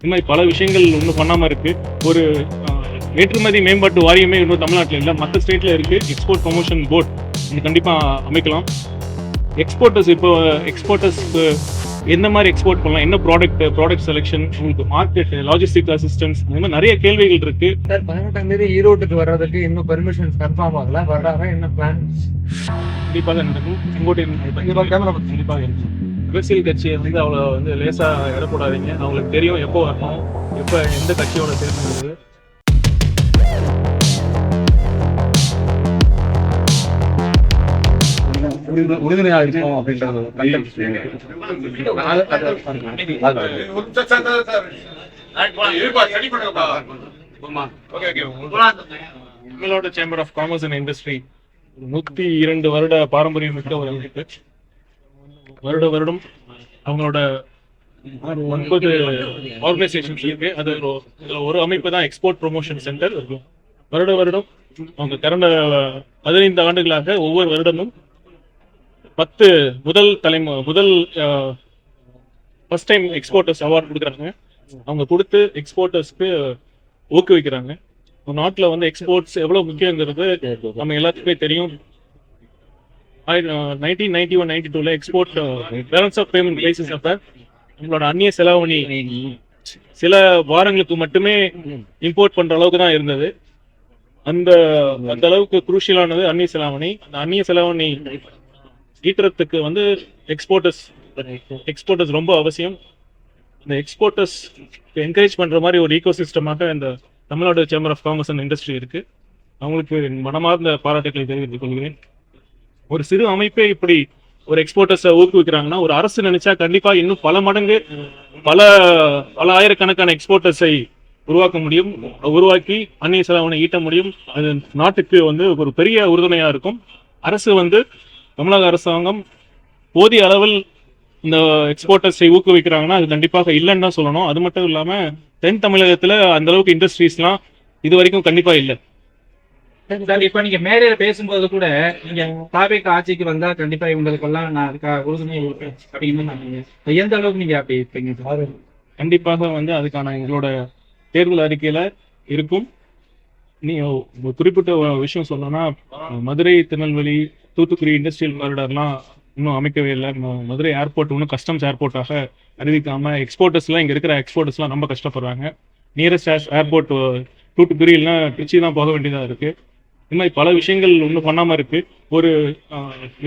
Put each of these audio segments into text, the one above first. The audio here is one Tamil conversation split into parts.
இந்த மாதிரி பல விஷயங்கள் இன்னும் பண்ணாமல் இருக்கு. ஒரு ஏற்றுமதி மேம்பாட்டு வாரியமே இன்னும் தமிழ்நாட்டில் இல்லை, மற்ற ஸ்டேட்ல இருக்கு. எக்ஸ்போர்ட் ப்ரொமோஷன் போர்ட் இது கண்டிப்பாக அமைக்கலாம். எக்ஸ்போர்ட்டர்ஸ்க்கு எந்த மாதிரி எக்ஸ்போர்ட் பண்ணலாம், என்ன ப்ராடக்ட் செலெக்ஷன், உங்களுக்கு மார்க்கெட், லாஜிஸ்டிக் அசிஸ்டன்ஸ், இந்த மாதிரி நிறைய கேள்விகள் இருக்கு. சார் 18ஆம் தேதி ஈரோட்டுக்கு வர்றதுக்கு இன்னும் பெர்மிஷன்ஸ் கன்ஃபார்ம் ஆகல, வர்றாங்க, என்ன பிளான்? கண்டிப்பாக நடக்கும். கண்டிப்பாக இருக்கும். அரசியல் கட்சியை அவ்வளோ லேசா இடப்படாதீங்க. அவங்களுக்கு தெரியும் எப்போ வரணும், எப்போ எந்த கட்சியோட சேர்ந்து. உறுதுணையாக இருக்கும் அப்படின்றது Tamil Nadu chamber of commerce and industry 102 வருட பாரம்பரியம் மிக்க ஒரு அமைப்பு. வருடம் அவங்களோட 9 ஆர்கனைசேஷன்ஸ் இருக்கு. அது ஒரு அமைப்பு தான் எக்ஸ்போர்ட் ப்ரொமோஷன் சென்டர். வருடம் அவங்க கடந்த 15 ஆண்டுகளாக ஒவ்வொரு வருடமும் 10 முதல் ஃபர்ஸ்ட் டைம் எக்ஸ்போர்ட்டர்ஸ் அவார்டு கொடுக்குறாங்க. அவங்க கொடுத்து எக்ஸ்போர்ட்டர்ஸ்க்கு ஊக்குவிக்கிறாங்க. நாட்டில் எக்ஸ்போர்ட்ஸ் எவ்வளவு முக்கியங்கிறது நம்ம எல்லாத்துக்குமே தெரியும். 1991-92 export balance of payment crisis அப்ப நம்மளோட அந்நிய செலாவணி சில வாரங்களுக்கு மட்டுமே இம்போர்ட் பண்ற அளவுக்கு தான் இருந்தது. அந்த அளவுக்கு குரூஷியலானது அந்நிய செலாவணி. அந்த அந்நிய செலாவணி ஈட்டுறதுக்கு எக்ஸ்போர்ட்டர்ஸ் ரொம்ப அவசியம். இந்த எக்ஸ்போர்ட்டர்ஸ் என்கரேஜ் பண்ற மாதிரி ஒரு ஈகோ சிஸ்டமாக இந்த Tamil Nadu chamber of commerce and industry இருக்கு. அவங்களுக்கு மனமார்ந்த பாராட்டுகளை தெரிவித்துக் கொள்கிறேன். ஒரு சிறு அமைப்பே இப்படி ஒரு எக்ஸ்போர்ட்டர்ஸை ஊக்குவிக்கிறாங்கன்னா, ஒரு அரசு நினைச்சா கண்டிப்பா இன்னும் பல மடங்கு பல ஆயிரக்கணக்கான எக்ஸ்போர்ட்டர்ஸை உருவாக்க முடியும், உருவாக்கி அந்நிய செலாவணி ஈட்ட முடியும். அது நாட்டுக்கு ஒரு பெரிய உறுதுணையா இருக்கும். அரசு தமிழக அரசாங்கம் போதிய அளவில் இந்த எக்ஸ்போர்ட்டர்ஸை ஊக்குவிக்கிறாங்கன்னா அது கண்டிப்பாக இல்லைன்னு தான் சொல்லணும். அது மட்டும் இல்லாம தென் தமிழகத்துல அந்த அளவுக்கு இண்டஸ்ட்ரீஸ்லாம் இது வரைக்கும் கண்டிப்பா இல்லை. சார், இப்ப நீங்க மேடையில பேசும்போது கூட நீங்க தாவேக ஆட்சிக்கு வந்தா கண்டிப்பா இவங்களுக்கெல்லாம் நான் அதுக்காக உறுதுணை அப்படின்னு எந்த அளவுக்கு நீங்க அப்படி இருப்பீங்க? கண்டிப்பாக அதுக்கான எங்களோட தேர்தல் அறிக்கையில இருக்கும். நீ குறிப்பிட்ட விஷயம் சொல்லணும்னா, மதுரை, திருநெல்வேலி, தூத்துக்குடி இண்டஸ்ட்ரியல் காரிடார்லாம் இன்னும் அமைக்கவே இல்லை. மதுரை ஏர்போர்ட் இன்னும் கஸ்டம்ஸ் ஏர்போர்ட்டாக அறிவிக்காம எக்ஸ்போர்ட்டர்ஸ்லாம் இங்க இருக்கிற எக்ஸ்போர்ட்டர்ஸ்லாம் ரொம்ப கஷ்டப்படுறாங்க. நியரஸ்ட் ஏர்போர்ட் தூத்துக்குடி இல்லைன்னா திருச்சி தான் போக வேண்டியதா இருக்கு. இந்த மாதிரி பல விஷயங்கள் இன்னும் பண்ணாம இருக்கு. ஒரு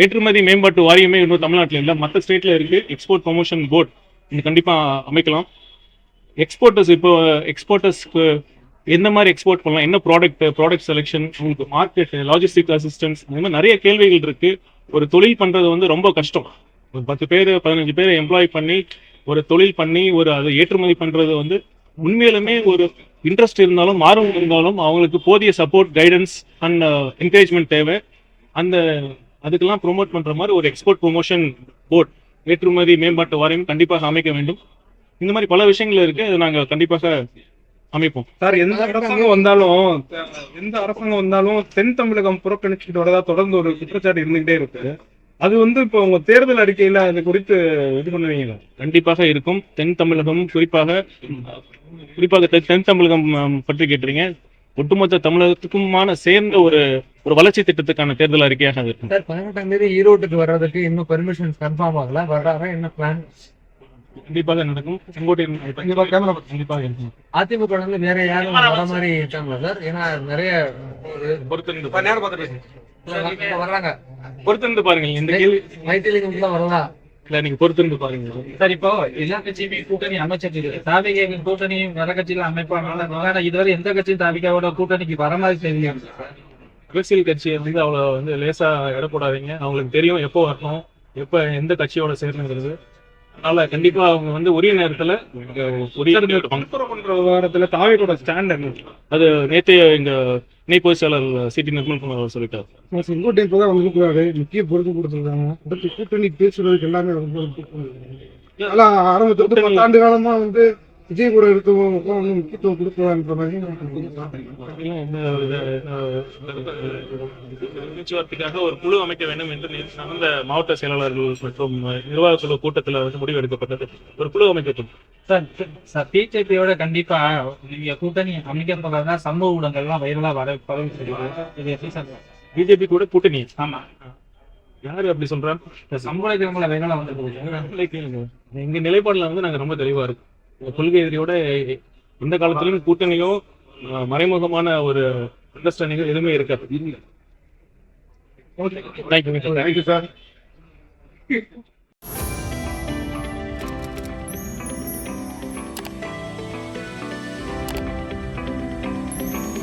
ஏற்றுமதி மேம்பாட்டு வாரியமே இன்னும் தமிழ்நாட்டில் இல்லை, மற்ற ஸ்டேட்ல இருக்கு. எக்ஸ்போர்ட் ப்ரொமோஷன் போர்ட் இது கண்டிப்பா அமைக்கலாம். எக்ஸ்போர்ட்டர்ஸ்க்கு எந்த மாதிரி எக்ஸ்போர்ட் பண்ணலாம், என்ன ப்ராடக்ட் செலெக்ஷன், உங்களுக்கு மார்க்கெட், லாஜிஸ்டிக் அசிஸ்டன்ஸ், இந்த மாதிரி நிறைய கேள்விகள் இருக்கு. ஒரு தொழில் பண்றது ரொம்ப கஷ்டம். ஒரு 10 பேர் 15 பேரை எம்ப்ளாய் பண்ணி ஒரு தொழில் பண்ணி அதை ஏற்றுமதி பண்றது உண்மையிலுமே ஒரு இன்ட்ரெஸ்ட் இருந்தாலும் ஆர்வம் இருந்தாலும் அவங்களுக்கு போதிய சப்போர்ட், கைடன்ஸ் அண்ட் என்கரேஜ்மெண்ட் தேவை. அதுக்கெல்லாம் ப்ரொமோட் பண்ற மாதிரி ஒரு எக்ஸ்போர்ட் ப்ரொமோஷன் போர்ட், ஏற்றுமதி மேம்பாட்டு வாரியம் கண்டிப்பாக அமைக்க வேண்டும். இந்த மாதிரி பல விஷயங்கள் இருக்கு. அதை நாங்க கண்டிப்பாக அமைப்போம். சார், எந்த அரசாங்கம் வந்தாலும் தென் தமிழகம் புறக்கணிச்சுட்டு வரதா தொடர்ந்து ஒரு குற்றச்சாட்டு இருந்துகிட்டே இருக்கு. அது இப்போ உங்க தேர்தல் அறிக்கையில அது குறித்து இது பண்ணுவீங்களா? கண்டிப்பாக இருக்கும். தென் தமிழகம் குறிப்பாக தென் தமிழகம் பற்றி கேட்டுறீங்க. ஒட்டுமொத்த தமிழகத்துக்குமான சேர்ந்த ஒரு வளர்ச்சி திட்டத்துக்கான தேர்தல் அறிக்கையாக இருக்கும். சார் 18ஆம் தேதி ஈரோட்டுக்கு வர்றதுக்கு இன்னும் பெர்மிஷன்ஸ் கன்ஃபார்ம் ஆகல, வர்றாங்க, என்ன பிளான்? கண்டிப்பாக நடக்கும். கண்டிப்பாக இருக்கும். அதிமுக வேற யாரும் வர மாதிரி இருக்காங்களா சார்? ஏன்னா நிறைய வர்றாங்க. பொறுத்திருந்து பாருங்க. இந்த கேள்வி மைத்திலிங்கம் வரலாம் இல்ல, நீங்க பொறுத்திருந்து பாருங்க. சார், இப்போ எல்லா கட்சியுமே கூட்டணி அமைச்சிருக்கு. தாவேக கூட்டணி வர கட்சியில அமைப்பாங்க. இதுவரை எந்த கட்சியும் தாவேகாவோட கூட்டணிக்கு வர மாதிரி தெரியல. அரசியல் கட்சியை அவ்வளோ லேசா இடப்படாதீங்க. அவங்களுக்கு தெரியும் எப்போ வரணும், எப்போ எந்த கட்சியோட சேரணுங்கிறது. அதனால கண்டிப்பா அவங்க உரிய நேரத்துல விவகாரத்துல தாவேகோட ஸ்டாண்ட் என்ன? அது நேற்றைய எங்க இணை பொதுச் செயலாளர் சிடி நிர்மல்குமார் அவர் சொல்லிட்டார். செங்கோட்டை இப்பதான் வந்துருக்காரு, முக்கிய பொறுப்பு கொடுத்துருக்காங்க. கூட்டணி பேசுறதுக்கு எல்லாமே ஆரம்பத்துல 10 ஆண்டு காலமா விஜய் கூட இருக்கவங்களுக்கும் வந்து முக்கியத்துவம் கொடுக்கலான்ற மாதிரி பேச்சுவார்த்தைக்காக ஒரு குழு அமைக்க வேண்டும் என்று நடந்த மாவட்ட செயலாளர்கள் மற்றும் நிர்வாக குழு கூட்டத்தில் வந்து முடிவு எடுக்கப்பட்டது. ஒரு குழு அமைக்கப்படும். சார் பிஜேபியோட கண்டிப்பா நீங்க கூட்டணி அமைக்க போறதா சமூக ஊடகங்கள்லாம் வைரலா பரவி சொல்லுவாங்க. இது எப்படி சார்? பிஜேபி கூட கூட்டணி? ஆமா. யாரு அப்படி சொல்றாங்க? சம்பள வைரலா வந்து எங்க நிலைப்பாடுல வந்து நாங்க ரொம்ப தெளிவா இருக்கோம். கொள்கை எதிரியோட இந்த காலத்திலும் கூட்டணியோ மறைமுகமான ஒரு அண்டர்ஸ்டாண்டிங்கோ எதுவுமே இருக்காது. Thank you sir.